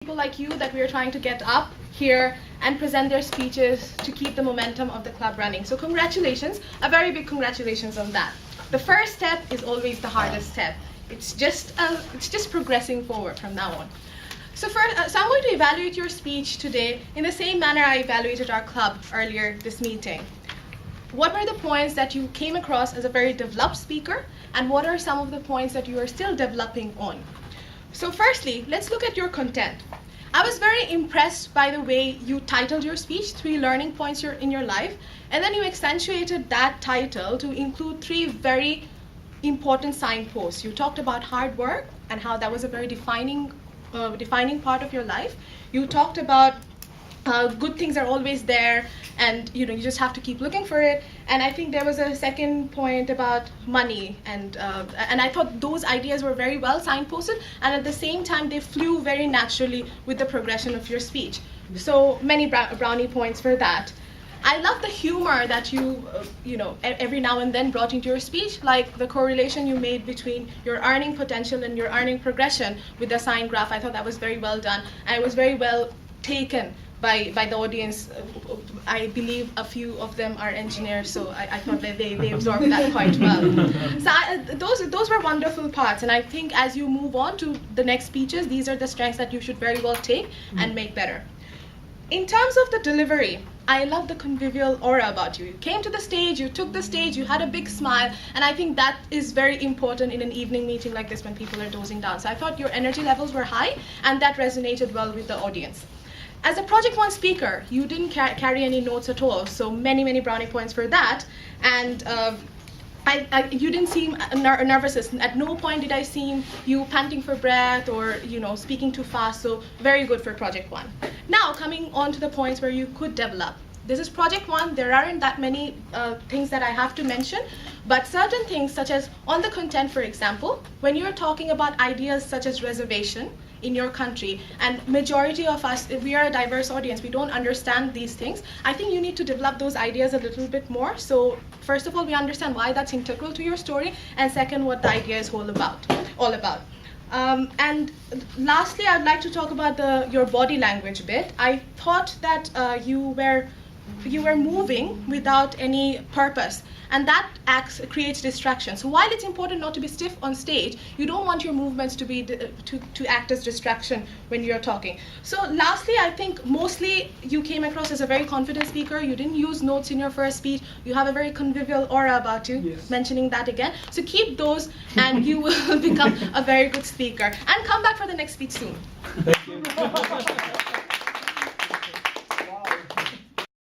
People like you that we are trying to get up here and present their speeches to keep the momentum of the club running. So congratulations, a very big congratulations on that. The first step is always the hardest step. It's just progressing forward from now on. So I'm going to evaluate your speech today in the same manner I evaluated our club earlier this meeting. What were the points that you came across as a very developed speaker, and what are some of the points that you are still developing on? So firstly, let's look at your content. I was very impressed by the way you titled your speech, 3 learning points in your life, and then you accentuated that title to include 3 very important signposts. You talked about hard work and how that was a very defining part of your life. You talked about good things are always there, and you just have to keep looking for it. And I think there was a second point about money, and I thought those ideas were very well signposted, and at the same time they flew very naturally with the progression of your speech. So many brownie points for that. I love the humor that you every now and then brought into your speech, like the correlation you made between your earning potential and your earning progression with the sign graph. I thought that was very well done, and it was very well taken by the audience. I believe a few of them are engineers, so I thought that they absorbed that quite well. So those were wonderful parts, and I think as you move on to the next speeches, these are the strengths that you should very well take and make better. In terms of the delivery, I love the convivial aura about you. You came to the stage, you took the stage, you had a big smile, and I think that is very important in an evening meeting like this when people are dozing down. So I thought your energy levels were high, and that resonated well with the audience. As a Project One speaker, you didn't carry any notes at all, so many brownie points for that. And you didn't seem nervous. At no point did I see you panting for breath or speaking too fast, so very good for Project One. Now, coming on to the points where you could develop. This is Project One. There aren't that many things that I have to mention, but certain things such as on the content, for example, when you're talking about ideas such as reservation in your country, and majority of us, if we are a diverse audience, we don't understand these things. I think you need to develop those ideas a little bit more. So first of all, we understand why that's integral to your story, and second, what the idea is all about. And lastly, I'd like to talk about your body language bit. I thought that you were moving without any purpose, and that creates distraction. So while it's important not to be stiff on stage, you don't want your movements to be to act as distraction when you're talking. So lastly, I think mostly you came across as a very confident speaker. You didn't use notes in your first speech. You have a very convivial aura about you, yes. Mentioning that again. So keep those, and you will become a very good speaker. And come back for the next speech soon. Thank you.